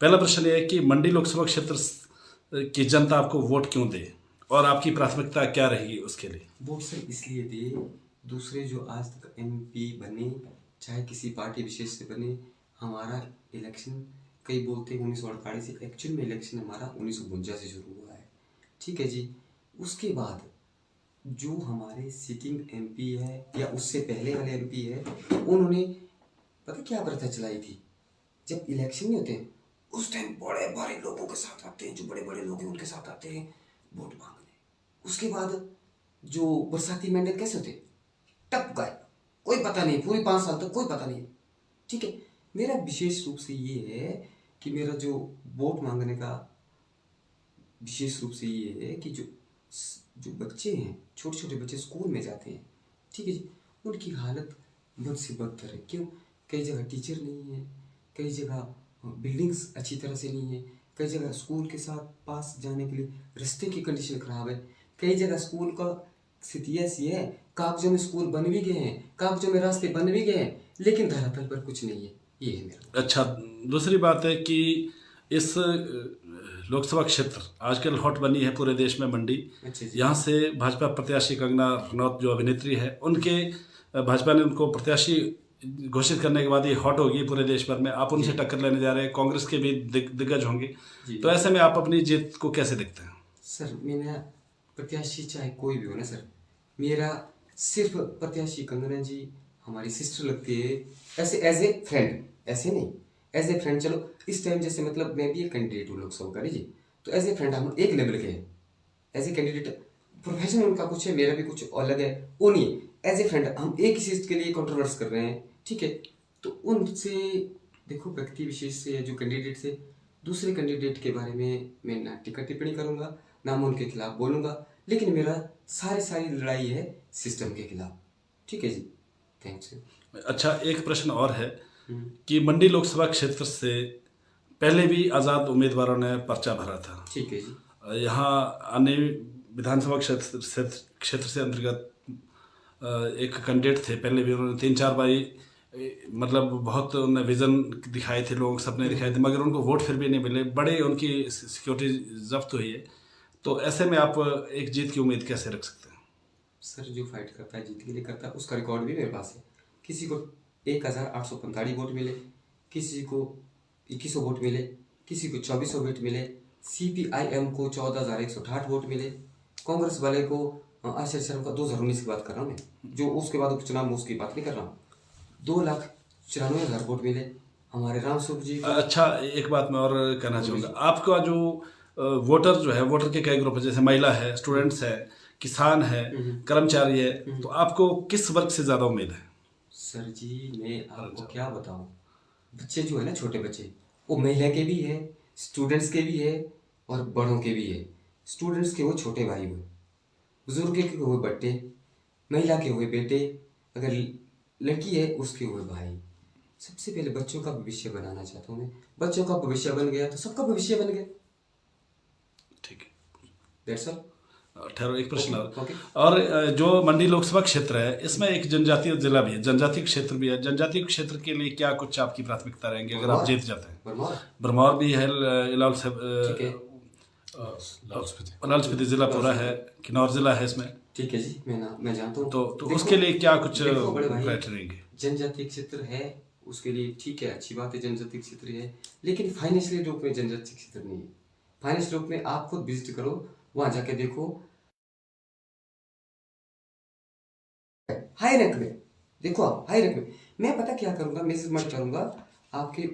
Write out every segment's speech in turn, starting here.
पहला प्रश्न ये है कि मंडी लोकसभा क्षेत्र की जनता आपको वोट क्यों दे और आपकी प्राथमिकता क्या रहेगी उसके लिए? वोट सर इसलिए दे, दूसरे जो आज तक एमपी बने, चाहे किसी पार्टी विशेष से बने, हमारा इलेक्शन कई बोलते हैं 1948 से, एक्चुअल में इलेक्शन हमारा 1952 से शुरू हुआ है। ठीक है जी। उसके बाद जो हमारे सिटिंग एमपी है या उससे पहले वाले एमपी है, उन्होंने पता क्या प्रथा चलाई थी, जब इलेक्शन नहीं होते उस टाइम बड़े बड़े लोगों के साथ आते हैं, जो बड़े बड़े लोग हैं उनके साथ आते हैं वोट मांगने। उसके बाद जो बरसाती मेंढक कैसे होते, टप गायब, कोई पता नहीं, पूरी 5 साल तक कोई पता नहीं। ठीक है। मेरा विशेष रूप से ये है कि मेरा जो वोट मांगने का विशेष रूप से ये है कि जो जो बच्चे हैं, छोटे छोटे बच्चे स्कूल में जाते हैं, ठीक है जी, उनकी हालत बद से बदतर है। क्यों? कई जगह टीचर नहीं है, कई जगह बिल्डिंग्स अच्छी तरह से नहीं है, कई जगह स्कूल के साथ पास जाने के लिए रास्ते की कंडीशन खराब है, कई जगह स्कूल का स्थिति ऐसी है, कागजों में स्कूल बन भी गए हैं, कागजों में रास्ते बन भी गए हैं, लेकिन धरातल पर कुछ नहीं है। ये है मेरा। अच्छा, दूसरी बात है कि इस लोकसभा क्षेत्र आजकल हॉट बनी है पूरे देश में मंडी। अच्छा जी। यहाँ से भाजपा प्रत्याशी कंगना रनौत जो अभिनेत्री है, उनके भाजपा ने उनको प्रत्याशी घोषित करने के बाद ये हॉट होगी पूरे देश भर में। आप उनसे टक्कर लेने जा रहे हैं, कांग्रेस के भी दिग्गज होंगे, तो ऐसे में आप अपनी जीत को कैसे देखते हैं? सर मेरा प्रत्याशी चाहे कोई भी हो ना सर, मेरा सिर्फ प्रत्याशी कंगना जी हमारी सिस्टर लगती है, ऐसे एज ए फ्रेंड, ऐसे नहीं, एज ए फ्रेंड। चलो इस टाइम जैसे मतलब मैं भी एक कैंडिडेट हूँ लोकसभा का जी, तो एज ए फ्रेंड हम एक लेवल के हैं। एज ए कैंडिडेट प्रोफेशन उनका कुछ है, मेरा भी कुछ अलग है, वो नहीं है। एज ए फ्रेंड हम एक ही चीज़ के लिए कंट्रोवर्स कर रहे हैं। ठीक है। तो उनसे देखो, व्यक्ति विशेष से जो कैंडिडेट से, दूसरे कैंडिडेट के बारे में मैं ना टिक्का टिप्पणी करूंगा, ना मैं उनके खिलाफ बोलूंगा, लेकिन मेरा सारी लड़ाई है सिस्टम के खिलाफ। ठीक है जी। थैंक्स। अच्छा, एक प्रश्न और है कि मंडी लोकसभा क्षेत्र से पहले भी आज़ाद उम्मीदवारों ने पर्चा भरा था। ठीक है जी। यहाँ अन्य विधानसभा क्षेत्र से अंतर्गत एक कैंडिडेट थे, पहले भी उन्होंने 3-4 बारी मतलब बहुत उन्होंने विजन दिखाए थे, लोगों सपने दिखाए थे, मगर उनको वोट फिर भी नहीं मिले, बड़े उनकी सिक्योरिटी जब्त हुई है। तो ऐसे में आप एक जीत की उम्मीद कैसे रख सकते हैं? सर जो फाइट करता है जीत के लिए करता है, उसका रिकॉर्ड भी मेरे पास है। किसी को 1845 वोट मिले, किसी को 2100 वोट मिले, किसी को 2400 वोट मिले, CPIM को 14,168 वोट मिले, कांग्रेस वाले को आश्चर्य शर्मा का 2019 की बात कर रहा हूँ मैं, जो उसके बाद उपचुनाव में उसकी बात नहीं कर रहा हूँ, 2,94,000 वोट मिले हमारे राम स्वरूप जी को। अच्छा, एक बात मैं और कहना चाहूँगा, आपका जो वोटर जो है, वोटर के कई ग्रुप है, जैसे महिला है, स्टूडेंट्स है, किसान है, कर्मचारी है, तो आपको किस वर्ग से ज़्यादा उम्मीद है? सर जी मैं आपको क्या बताऊं, बच्चे जो है ना, छोटे बच्चे, वो महिला के भी है, स्टूडेंट्स के भी है और बड़ों के भी है। स्टूडेंट्स के वो छोटे भाई हुए, बुजुर्ग के हुए बट्टे, महिला के हुए बेटे, अगर लड़की है उसके हुए भाई। सबसे पहले बच्चों का भविष्य बनाना चाहता हूँ मैं। बच्चों का भविष्य बन गया तो सबका भविष्य बन गया। ठीक है, दैट्स ऑल। ठहरो, एक प्रश्न ओके। और जो मंडी लोकसभा क्षेत्र है, इसमें एक जनजातीय जिला भी है, जनजातीय क्षेत्र भी है। जनजातीय क्षेत्र के लिए क्या कुछ आपकी प्राथमिकता रहेंगी अगर आप जीत जाते हैं? भरमौर भी है, लाहौल स्पीति जिला पूरा है, किन्नौर जिला है इसमें। ठीक है जी, मैं जानता हूँ। तो उसके लिए क्या कुछ रहेंगे? जनजातीय क्षेत्र है, उसके लिए ठीक है, अच्छी बात है, जनजातीय क्षेत्र है, लेकिन फाइनेंशियल रूप में जनजातीय क्षेत्र नहीं है। फाइनेंशियल रूप में आप खुद विजिट करो, वहां जाके देखो, हाई रैंक में देखो, आप हाई रैंक में। मैं पता क्या करूंगा, मेजरमेंट करूंगा आपके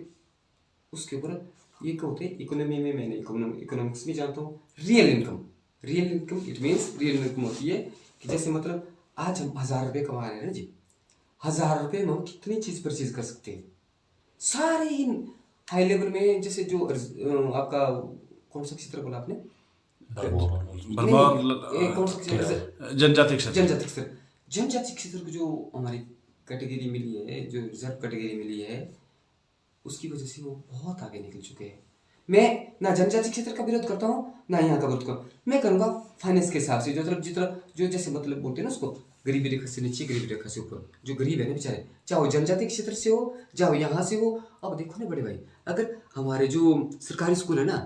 उसके ऊपर। ये क्या होते हैं इकोनॉमी में, मैंने इकोनॉमिक्स में जानता हूँ, real income. Real income it means, real income होती है कि जैसे मतलब आज हम 1,000 रुपये कमा रहे हैं ना जी, 1,000 रुपये में हम कितनी चीज परचेज कर सकते हैं, सारे इन हाई लेवल में। जैसे जो आपका कौन सा क्षेत्र बोला आपने? जनजातीय क्षेत्र। जनजातीय क्षेत्र को जो हमारी कैटेगरी मिली है, जो रिजर्व कैटेगरी मिली है, उसकी वजह से वो बहुत आगे निकल चुके हैं। मैं ना जनजातीय क्षेत्र का विरोध करता हूँ, ना यहाँ का विरोध करता हूँ। मैं करूँगा फाइनेंस के हिसाब से, जो मतलब जो जैसे मतलब बोलते हैं ना उसको, गरीबी रेखा से नीचे, गरीबी रेखा से ऊपर। जो गरीब है ना बेचारे, चाहे वो जनजाति क्षेत्र से हो, चाहे वो यहाँ से हो। अब देखो ना बड़े भाई, अगर हमारे जो सरकारी स्कूल है ना,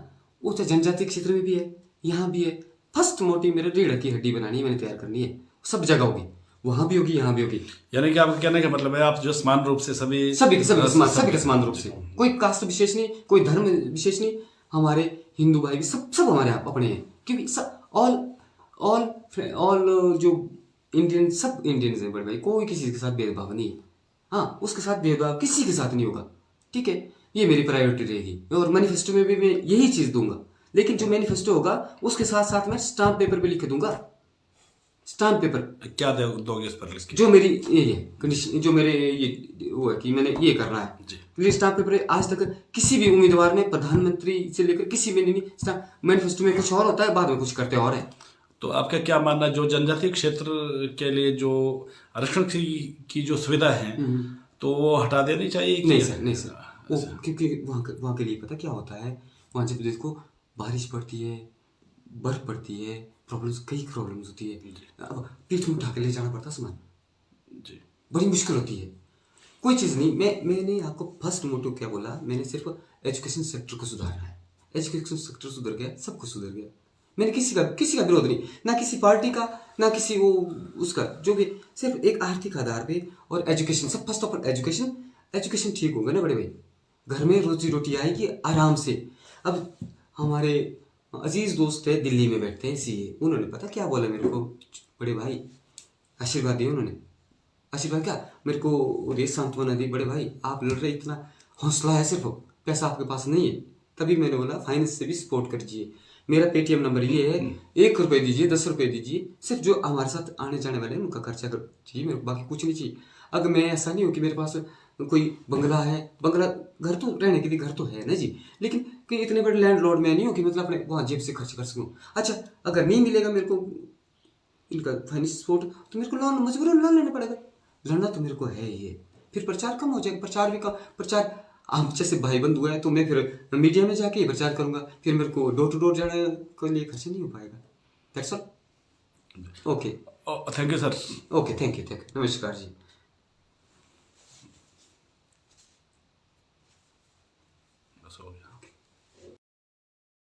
वो चाहे जनजाति क्षेत्र में भी है, यहाँ भी है। फर्स्ट मोटिव मेरा रीढ़ की हड्डी बनानी है, मैंने तैयार करनी है, सब जगह होगी, वहाँ भी होगी, यहाँ भी होगी। यानी कि आपका कहने का मतलब है आप जो समान रूप से सभी सभी के समान रूप से, कोई कास्ट विशेष नहीं, कोई धर्म विशेष नहीं। हमारे हिंदू भाई भी सब हमारे आप अपने हैं, क्योंकि सब ऑल जो इंडियन, सब इंडियंस हैं बड़े भाई, कोई किसी के साथ भेदभाव नहीं है। हाँ, उसके साथ भेदभाव किसी के साथ नहीं होगा, ठीक है। ये मेरी प्रायोरिटी रहेगी, और मैनिफेस्टो में भी मैं यही चीज दूंगा। लेकिन जो मैनिफेस्टो होगा उसके साथ साथ मैं स्टाम्प पेपर पे लिख दूंगा। स्टाम्प पेपर क्या दोगे इस पर लिस्ट की? जो मेरी ये है कंडीशन, जो मेरे ये वो है कि मैंने ये करना है जी। स्टाम्प पेपर आज तक किसी भी उम्मीदवार ने, प्रधानमंत्री से लेकर किसी में नहीं। मैनिफेस्टो में कुछ और होता है, बाद में कुछ करते और है। तो आपका क्या मानना है, जो जनजातीय क्षेत्र के लिए जो आरक्षण की जो सुविधा है तो वो हटा देनी चाहिए? नहीं सर, नहीं सर, वो क्योंकि वहाँ के लिए पता क्या होता है, वहाँ जब देखो बारिश पड़ती है, बर्फ पड़ती है, कई प्रॉब्लम्स होती है। अब पीठ में उठा के ले जाना पड़ता सामान जी, बड़ी मुश्किल होती है। कोई चीज़ नहीं, मैंने आपको फर्स्ट मोटिव क्या बोला, मैंने सिर्फ एजुकेशन सेक्टर को सुधारना है। एजुकेशन सेक्टर सुधर गया, सब कुछ सुधर गया। मैंने किसी का विरोध नहीं, ना किसी पार्टी का, ना किसी वो उसका, जो भी, सिर्फ एक आर्थिक आधार पे और एजुकेशन। सब फर्स्ट ऑफ ऑल एजुकेशन ठीक होगा ना बड़े भाई, घर में रोजी रोटी आएगी आराम से। अब हमारे अजीज दोस्त है दिल्ली में बैठते हैं सीए, उन्होंने पता क्या बोला मेरे को, बड़े भाई आशीर्वाद दिया उन्होंने। आशीर्वाद क्या, मेरे को ये सांत्वना दी, बड़े भाई आप लड़ रहे, इतना हौसला है, सिर्फ पैसा आपके पास नहीं है। तभी मैंने बोला फाइनेंस से भी सपोर्ट करिए। मेरा पेटीएम नंबर ये है, 1 रुपये दीजिए, 10 रुपये दीजिए, सिर्फ जो हमारे साथ आने जाने वाले हैं उनका खर्चा कर चाहिए मेरे को, बाकी कुछ नहीं चाहिए। अगर मैं ऐसा नहीं हो कि मेरे पास कोई बंगला है, घर तो रहने के लिए घर तो है ना जी, लेकिन कि इतने बड़े लैंडलॉर्ड में नहीं हो कि मतलब अपने वहाँ जेब से खर्च कर सकूँ। अच्छा, अगर नहीं मिलेगा मेरे को इनका फाइनेंस सपोर्ट, तो मेरे को लोन, मजबूरन लोन लेना पड़ेगा। लड़ना तो मेरे को है ही है, फिर प्रचार कम हो जाएगा। प्रचार हम जैसे भाई बंद हुआ है, तो मैं फिर मीडिया में जाके प्रचार करूंगा, फिर मेरे को डोर टू डोर जाने के लिए खर्च नहीं हो पाएगा। That's all. Okay, thank you sir. Okay, thank you, नमस्कार जी।